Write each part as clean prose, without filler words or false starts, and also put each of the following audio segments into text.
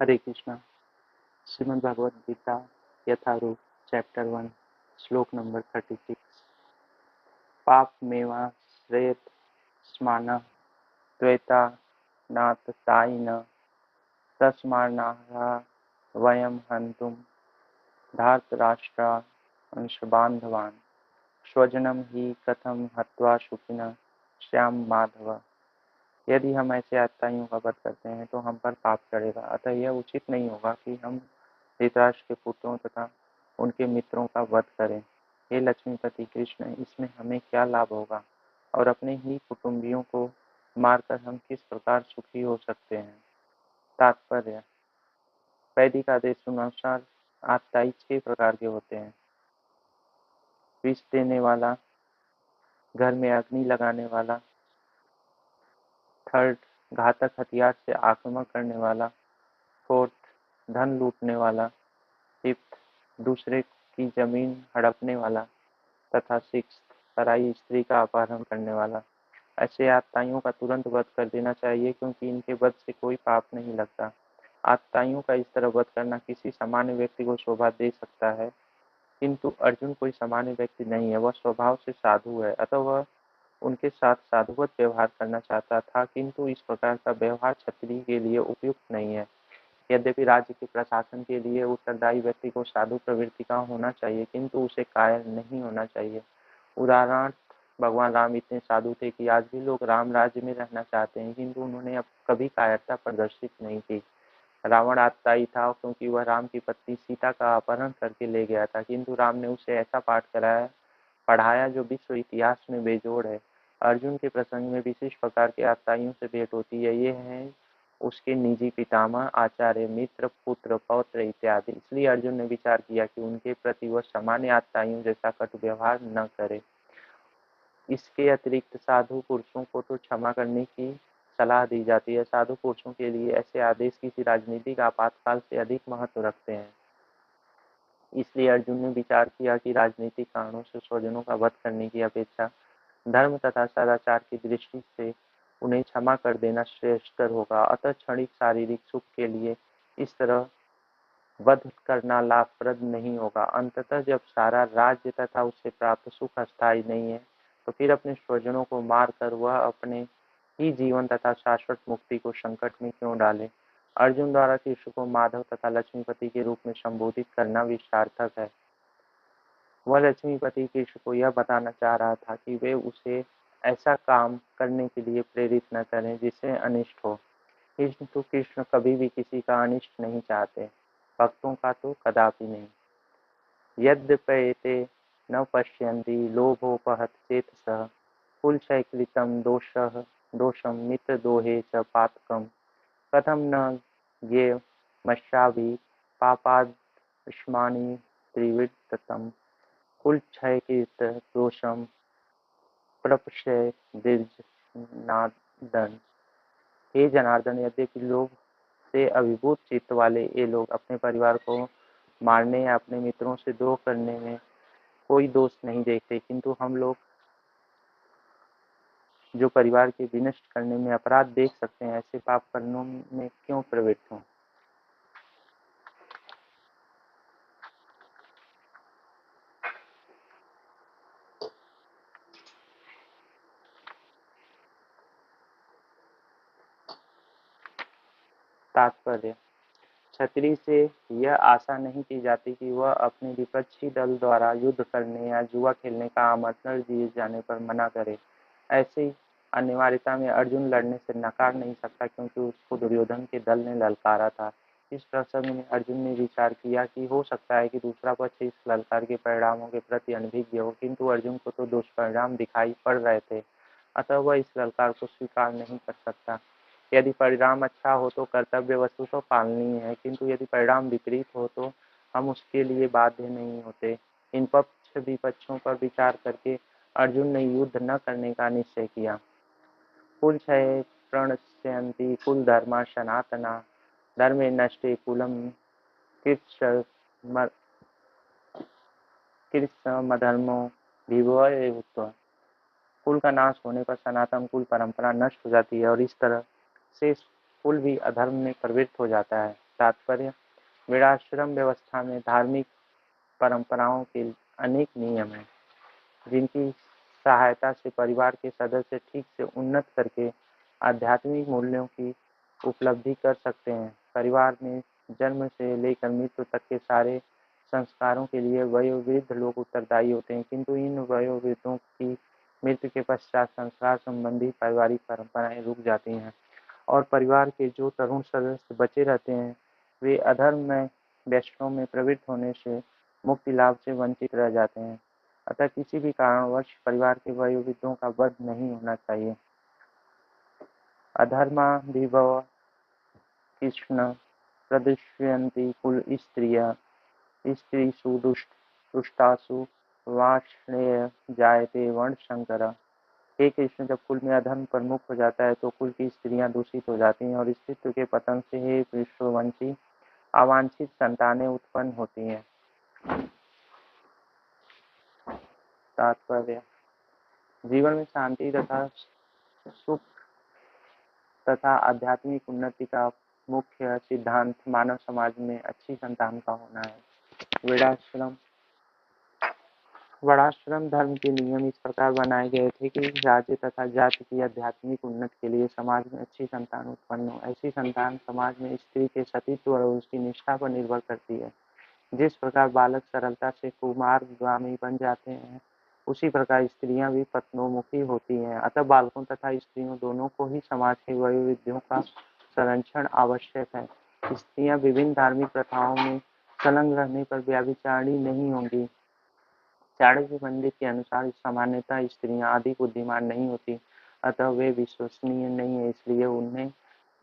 हरे कृष्णा। श्रीमद् भगवद गीता यथारूप chapter 1 श्लोक number 36। पाप मेवा श्रेत स्मान त्वेता नाथ ताइन तस्मान्नाह वयम हंतुम धार्तराष्ट्रा अंशबांधवान् स्वजनम ही कथम हत्वा सुखिनः श्याम माधव। यदि हम ऐसे आत्ताइयों का वध करते हैं तो हम पर पाप चढ़ेगा, अतः यह उचित नहीं होगा कि हम धृतराष्ट्र के पुत्रों तथा उनके मित्रों का वध करें। हे लक्ष्मीपति कृष्ण, इसमें हमें क्या लाभ होगा और अपने ही कुटुंबियों को मारकर हम किस प्रकार सुखी हो सकते हैं। तात्पर्य: वैदिक आदेशानुसार आत्ताई 6 प्रकार के होते हैं। विष देने वाला, घर में अग्नि लगाने वाला, थर्ड घातक हथियार से आक्रमण करने वाला, फोर्थ धन लूटने वाला, फिफ्थ दूसरे की जमीन हड़पने वाला तथा सिक्स्थ पराई स्त्री का अपहरण करने वाला। ऐसे आत्ताइयों का तुरंत वध कर देना चाहिए, क्योंकि इनके वध से कोई पाप नहीं लगता। आत्ताइयों का इस तरह वध करना किसी सामान्य व्यक्ति को शोभा दे सकता है, किंतु अर्जुन कोई सामान्य व्यक्ति नहीं है, वह स्वभाव से साधु है, अतः वह उनके साथ साधुवत व्यवहार करना चाहता था, किंतु इस प्रकार का व्यवहार क्षत्रिय के लिए उपयुक्त नहीं है। यद्यपि राज्य के प्रशासन के लिए उत्तरदायी व्यक्ति को साधु प्रवृत्ति का होना चाहिए, किंतु उसे कायर नहीं होना चाहिए। उदाहरणार्थ, भगवान राम इतने साधु थे कि आज भी लोग राम राज्य में रहना चाहते हैं, किंतु उन्होंने अब कभी कायरता प्रदर्शित नहीं की। रावण आत्ताई था क्योंकि वह राम की पत्नी सीता का अपहरण करके ले गया था, किंतु राम ने उसे ऐसा पाठ पढ़ाया जो विश्व इतिहास में बेजोड़ है। अर्जुन के प्रसंग में विशेष प्रकार के आत्ताइयों से भेंट होती है। ये हैं उसके निजी पितामह, आचार्य, मित्र, पुत्र, पौत्र इत्यादि। इसलिए अर्जुन ने विचार किया कि उनके प्रति वह सामान्य आत्ताइयों जैसा कटु व्यवहार न करे। इसके अतिरिक्त साधु पुरुषों को तो क्षमा करने की सलाह दी जाती है। साधु पुरुषों के लिए ऐसे आदेश किसी राजनीतिक आपातकाल से अधिक महत्व रखते हैं। इसलिए अर्जुन ने विचार किया कि राजनीतिक कारणों से स्वजनों का वध करने की अपेक्षा धर्म तथा सदाचार की दृष्टि से उन्हें क्षमा कर देना श्रेष्ठतर होगा। अतः क्षणिक शारीरिक सुख के लिए इस तरह वध करना लाभप्रद नहीं होगा। अंततः जब सारा राज्य तथा उससे प्राप्त सुख अस्थायी नहीं है, तो फिर अपने स्वजनों को मारकर वह अपने ही जीवन तथा शाश्वत मुक्ति को संकट में क्यों डाले। अर्जुन द्वारा कृष्ण को माधव तथा लक्ष्मीपति के रूप में संबोधित करना भी सार्थक है। वह लक्ष्मीपति कृष्ण को यह बताना चाह रहा था कि वे उसे ऐसा काम करने के लिए प्रेरित न करें जिससे अनिष्ट हो। किंतु कृष्ण कभी भी किसी का अनिष्ट नहीं चाहते, भक्तों का तो कदापि नहीं। यद्यपैते न पश्यन्ति लोभोपहत चेतसः कुलक्षयकृतं दोषं मित्रद्रोहे च पातकं कथं न ज्ञेयमस्माभिः पापादस्मानि त्रिविधतम् कुलक्षयकृत दोषं प्रपश्य दीर्घनादन। हे जनार्दन, यद्यपि लोभ से अभिभूत चित्त वाले ये लोग अपने परिवार को मारने या अपने मित्रों से द्रोह करने में कोई दोष नहीं देखते, किंतु हम लोग जो परिवार के विनष्ट करने में अपराध देख सकते हैं, ऐसे पाप कर्मों में क्यों प्रवृत्त हों। तात्पर्य: क्षत्रिय से यह आशा नहीं की जाती कि वह अपने विपक्षी दल द्वारा युद्ध करने या जुआ खेलने का आमंत्रण दिए जाने पर मना करे। ऐसी अनिवार्यता में अर्जुन लड़ने से नकार नहीं सकता, क्योंकि उसको दुर्योधन के दल ने ललकारा था। इस प्रसंग में अर्जुन ने विचार किया कि हो सकता है कि दूसरा पक्ष इस ललकार के परिणामों के प्रति अनभिज्ञ हो, किंतु अर्जुन को तो दुष्परिणाम दिखाई पड़ रहे थे, अतः वह इस ललकार को स्वीकार नहीं कर सकता। यदि परिणाम अच्छा हो तो कर्तव्य वस्तु तो पालनीय है, किंतु यदि परिणाम विपरीत हो तो हम उसके लिए बाध्य नहीं होते। इन पक्ष विपक्षों पर विचार करके अर्जुन ने युद्ध न करने का निश्चय किया। कुल क्षय प्रणश्यन्ति कुल धर्मा सनातना धर्मे नष्टे कुलम कृत्समधर्मो विभवः। कुल का नाश होने पर सनातन कुल परंपरा नष्ट हो जाती है और इस तरह से कुल भी अधर्म में प्रवृत्त हो जाता है। तात्पर्य वीराश्रम व्यवस्था में धार्मिक परंपराओं के अनेक नियम हैं, जिनकी सहायता से परिवार के सदस्य ठीक से उन्नत करके आध्यात्मिक मूल्यों की उपलब्धि कर सकते हैं। परिवार में जन्म से लेकर मृत्यु तक के सारे संस्कारों के लिए वयोवृद्ध लोग उत्तरदायी होते हैं, किंतु इन वयोवृद्धों की मृत्यु के पश्चात संस्कार संबंधी पारिवारिक परंपराएं रुक जाती हैं और परिवार के जो तरुण सदस्य बचे रहते हैं वे अधर्म में वैष्णव में प्रवृत्त होने से मुक्ति लाभ से वंचित रह जाते हैं। अतः किसी भी कारणवश परिवार के वयोवृद्धों का वध नहीं होना चाहिए। अधर्माभिभव कृष्ण प्रदुष्यन्ति कुल स्त्रिय स्त्रीषु दुष्टासु वार्ष्णेय जायते वर्ण शंकर। हे कृष्ण, जब कुल में अधर्म प्रमुख हो जाता है तो कुल की स्त्रियां दूषित हो जाती हैं और स्त्रीत्व के पतन से हे विश्ववंशी अवांछित संतानें उत्पन्न होती हैं। तात्पर्य जीवन में शांति तथा सुख तथा आध्यात्मिक उन्नति का मुख्य सिद्धांत मानव समाज में अच्छी संतान का होना है। वर्णाश्रम धर्म के नियम इस प्रकार बनाए गए थे कि राज्य तथा जाति की आध्यात्मिक उन्नति के लिए समाज में अच्छी संतान उत्पन्न हो। ऐसी संतान समाज में स्त्री के सतीत्व और उसकी निष्ठा पर निर्भर करती है। जिस प्रकार बालक सरलता से कुमारगामी बन जाते हैं, उसी प्रकार स्त्रियां भी पत्नोमुखी होती हैं। अतः बालकों तथा स्त्रियों दोनों को ही समाज के वयोवृद्धों का संरक्षण आवश्यक है। स्त्रियां विभिन्न धार्मिक प्रथाओं में संलग्न रहने पर व्यभिचारिणी नहीं होंगी। चाणक्य पंडित के अनुसार सामान्यतः स्त्रियां अधिक बुद्धिमान नहीं होती, अतः वे विश्वसनीय नहीं है, इसलिए उन्हें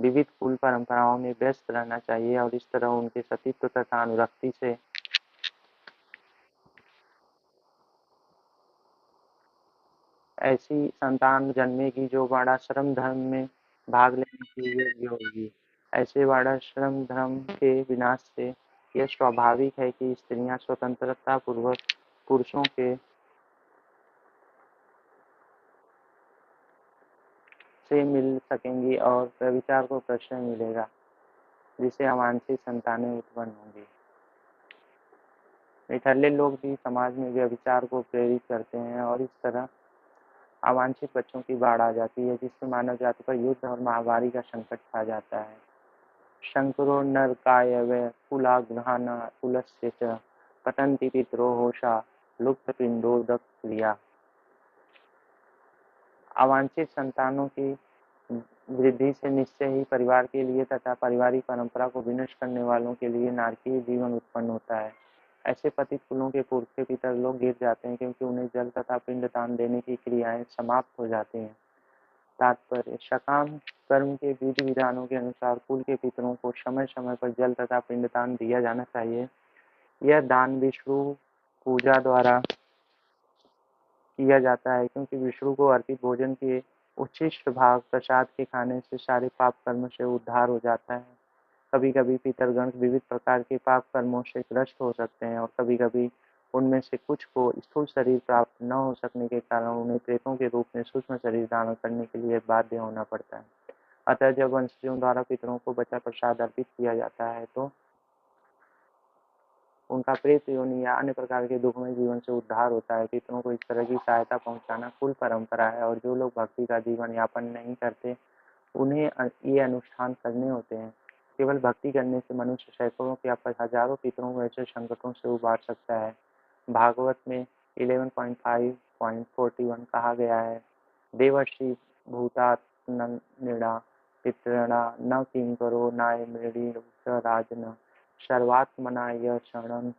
विविध कुल परंपराओं में व्यस्त रहना चाहिए और इस तरह उनके सतीत्व तथा अनुरक्ति से ऐसी संतान जन्मेगी जो वर्णाश्रम धर्म में भाग लेने के योग्य होगी। ऐसे वर्णाश्रम धर्म के विनाश से यह स्वाभाविक है कि स्त्रियां स्वतंत्रता पूर्वक पुरुषों के से मिल सकेंगी और व्यभिचार को प्रश्रय मिलेगा, जिससे अवांछित संतानें उत्पन्न होंगी। निठल्ले लोग भी समाज में व्यभिचार को प्रेरित करते हैं और इस तरह अवांछित बच्चों की बाढ़ आ जाती है, जिससे मानव जाति पर युद्ध और महामारी का संकट छा जाता है। शंकरो नरकायव कुलाग्रहाण कुलस्य च पतन्ति पितरो होशा लुप्त पिंडोदक क्रिया। अवांछित संतानों की वृद्धि से निश्चय ही परिवार के लिए तथा पारिवारिक परंपरा को विनष्ट करने वालों के लिए नारकीय जीवन उत्पन्न होता है। ऐसे पतित कुलों के पुरखे पितर लोग गिर जाते हैं, क्योंकि उन्हें जल तथा पिंडदान देने की क्रियाएं समाप्त हो जाती हैं। तात्पर्य सकाम कर्म के विधि विधानों के अनुसार कुल के पितरों को समय समय पर जल तथा पिंडदान दिया जाना चाहिए। यह दान विष्णु पूजा द्वारा किया जाता है, क्योंकि विष्णु को अर्पित भोजन के उच्छिष्ट भाग प्रसाद के खाने से सारे पाप कर्म से उद्धार हो जाता है। कभी कभी पितरगण विविध प्रकार के पाप कर्मों से ग्रस्त हो सकते हैं और कभी कभी उनमें से कुछ को स्थूल शरीर प्राप्त न हो सकने के कारण उन्हें प्रेतों के रूप में सूक्ष्म शरीर धारण करने के लिए बाध्य होना पड़ता है। अतः जब वंशजों द्वारा पितरों को बचा प्रसाद अर्पित किया जाता है तो उनका प्रेत योनि या अन्य प्रकार के दुखमय जीवन से उद्धार होता है। पितरों को इस तरह की सहायता पहुंचाना कुल परंपरा है और जो लोग भक्ति का जीवन यापन नहीं करते उन्हें ये अनुष्ठान करने होते हैं। केवल भक्ति करने से मनुष्य सैकड़ों या हजारों पितरों को ऐसे संकटों से उबार सकता है। भागवत में 11.5.41 कहा गया है, देवर्षि भूतात्मनिड़ा पितृणा न किंकरो नाय मृणी राजन सर्वात्मना य शरणं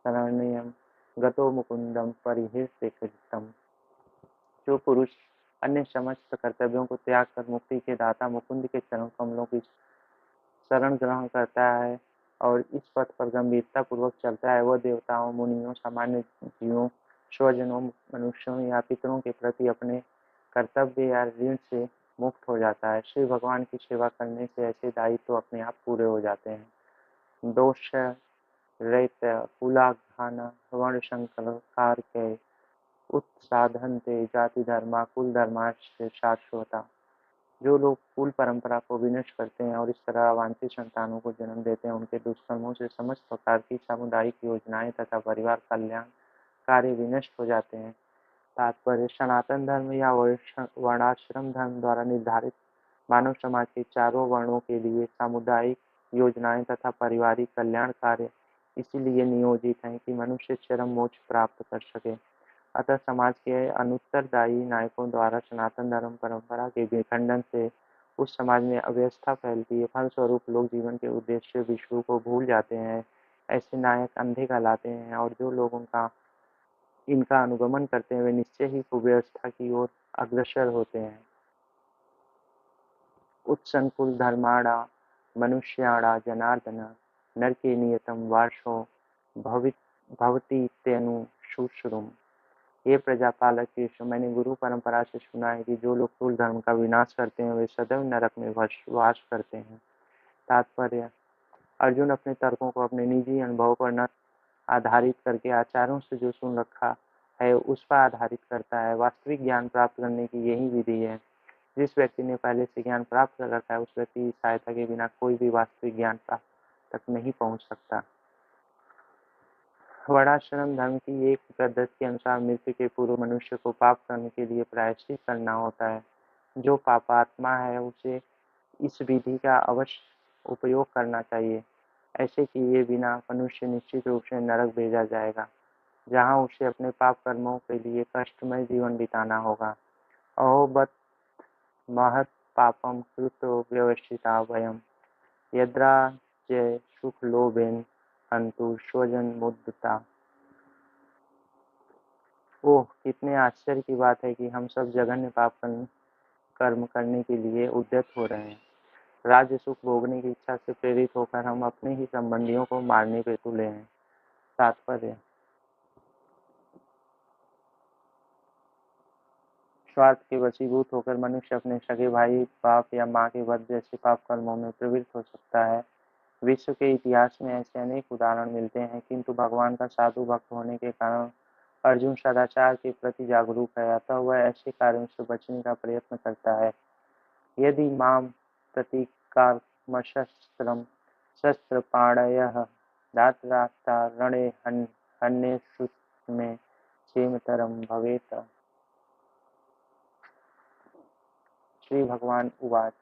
शरण्यं गतो मुकुंदम परिहृष्यकृतम्। जो पुरुष अन्य समस्त कर्तव्यों को त्याग कर मुक्ति के दाता मुकुंद के चरण कमलों की शरण ग्रहण करता है और इस पथ पर गंभीरता पूर्वक चलता है, वह देवताओं, मुनियों, सामान्य जीवों, स्वजनों, मनुष्यों या पितरों के प्रति अपने कर्तव्य या ऋण से मुक्त हो जाता है। श्री भगवान की सेवा करने से ऐसे दायित्व तो अपने आप पूरे हो जाते हैं। दोष रहित कुलाघान वर्ण संकर उत्साधनते जाति धर्मा कुल धर्माश्च शाश्वता। जो लोग कुल परंपरा को विनष्ट करते हैं और इस तरह अवांछित संतानों को जन्म देते हैं, उनके दुष्कर्मों से समस्त प्रकार की सामुदायिक योजनाएं तथा परिवार कल्याण कार्य विनष्ट हो जाते हैं। तात्पर्य: सनातन धर्म या वर्णाश्रम धर्म द्वारा निर्धारित मानव समाज के चारों वर्णों के लिए सामुदायिक योजनाएं तथा पारिवारिक कल्याण कार्य इसीलिए नियोजित हैं कि मनुष्य चरम मोक्ष प्राप्त कर सके। अतः समाज के अनुत्तरदायी नायकों द्वारा सनातन धर्म परंपरा के विखंडन से उस समाज में अव्यवस्था फैलती है। फलस्वरूप लोग जीवन के उद्देश्य विषयों को भूल जाते हैं। ऐसे नायक अंधे कहलाते हैं और जो लोग इनका अनुगमन करते हैं वे निश्चय ही कुव्यवस्था की ओर अग्रसर होते हैं। उत्संकुल धर्माणा मनुष्याणा जनार्दन नरके नियतम वार्षो भवतीत्यनुशुश्रुम। ये प्रजापालक यीशु, मैंने गुरु परंपरा से सुना है कि जो लोग कुल धर्म का विनाश करते हैं वे सदैव नरक में वास करते हैं। तात्पर्य: अर्जुन अपने तर्कों को अपने निजी अनुभव पर न आधारित करके आचार्यों से जो सुन रखा है उस पर आधारित करता है। वास्तविक ज्ञान प्राप्त करने की यही विधि है। जिस व्यक्ति ने पहले से ज्ञान प्राप्त कर रखा है उस व्यक्ति की सहायता के बिना कोई भी वास्तविक ज्ञान प्राप्त तक नहीं पहुंच सकता। वर्णाश्रम धर्म की एक पद्धति के अनुसार मृत्यु के पूर्व मनुष्य को पाप करने के लिए प्रायश्चित करना होता है। जो पापात्मा है उसे इस विधि का अवश्य उपयोग करना चाहिए। ऐसे किए बिना मनुष्य निश्चित रूप से नरक भेजा जाएगा, जहाँ उसे अपने पाप कर्मों के लिए कष्टमय जीवन बिताना होगा। अहो बत महत् पापम कृतो व्यवस्थिता वयम यद्राज्य सुख लोभेन हन्तु स्वजन मुद्दता। ओह! कितने आश्चर्य की बात है कि हम सब जघन्य पाप कर्म करने के लिए उद्यत हो रहे हैं। राज्य सुख भोगने की इच्छा से प्रेरित होकर हम अपने ही संबंधियों को मारने पे तुले हैं। तात्पर्य: स्वार्थ के वशीभूत होकर मनुष्य अपने सगे भाई, बाप या माँ के वध जैसे पाप कर्मों में प्रवृत्त हो सकता है। विश्व के इतिहास में ऐसे अनेक उदाहरण मिलते हैं, किंतु भगवान का साधु भक्त होने के कारण अर्जुन सदाचार के प्रति जागरूक है, अतः वह ऐसे कार्यों से बचने का प्रयत्न करता है। यदि माम प्रतीकारमशस्त्रम शस्त्रपाणयः धार्तराष्ट्रारणे हन्येषु मे क्षेमतरम भवेत्। श्री भगवान उवाच।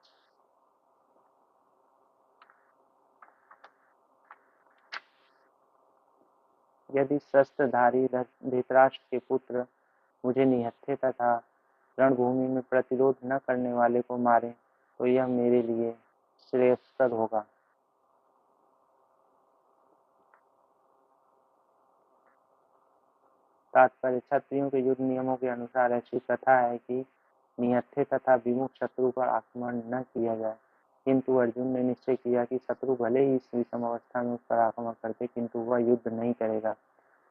यदि शस्त्रधारी धृतराष्ट्र के पुत्र मुझे निहत्थे तथा रणभूमि में प्रतिरोध न करने वाले को मारे तो यह मेरे लिए श्रेयस्कर होगा। तात्पर्य: क्षत्रियों के युद्ध नियमों के अनुसार ऐसी प्रथा है कि निहत्थे तथा विमुख शत्रु पर आक्रमण न किया जाए, किंतु अर्जुन ने निश्चय किया कि शत्रु भले ही इस विषम अवस्था में उस पर आक्रमण करते किंतु वह युद्ध नहीं करेगा।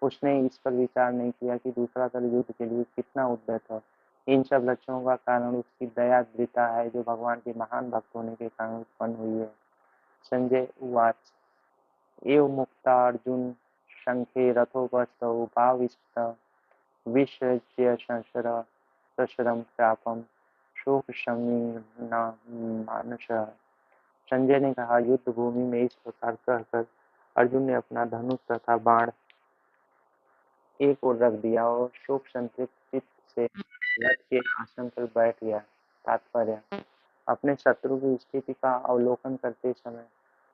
उसने इस पर विचार नहीं किया कि दूसरा दल युद्ध के लिए कितना उद्यत है। इन सब लक्षणों का कारण उसकी दयाद्रता है, जो भगवान के महान भक्त होने के कारण उत्पन्न हुई है। संजय उवाच। एव मुक्तार्जुन शंखे रथोपस्थौ उपाविष्ट विसृज्य सशरम चापम शोकशमीन मानसः। संजय ने कहा, युद्ध भूमि में इस प्रकार कहकर अर्जुन ने अपना धनुष तथा बाण एक ओर रख दिया और शोक संतृप्त चित्त से रथ के आसन पर बैठ गया। तात्पर्य: अपने शत्रु की स्थिति का अवलोकन करते समय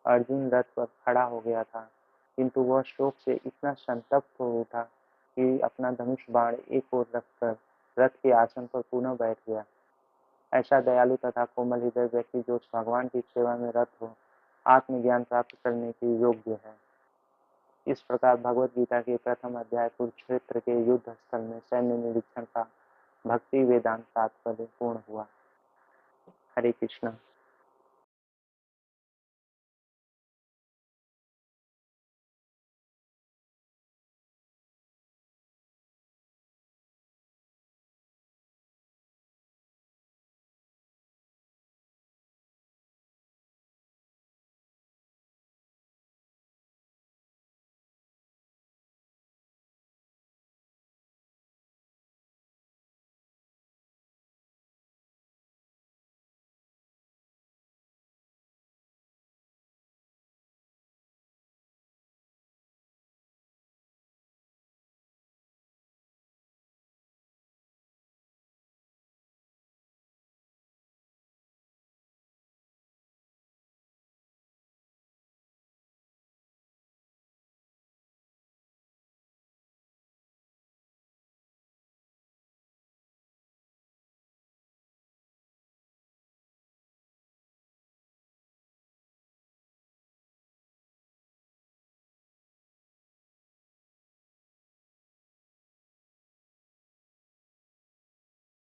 अर्जुन रथ पर खड़ा हो गया था, किंतु वह शोक से इतना संतप्त हो उठा कि अपना धनुष बाण एक ओर रखकर रथ के आसन पर पुनः बैठ गया। ऐसा दयालु तथा कोमल हृदय व्यक्ति जो भगवान की सेवा में रत हो, आत्मज्ञान प्राप्त करने के योग्य है। इस प्रकार भगवद गीता के प्रथम अध्याय कुरुक्षेत्र के युद्ध स्थल में सैन्य निरीक्षण का भक्ति वेदांत तात्पर्य पूर्ण हुआ। हरे कृष्ण।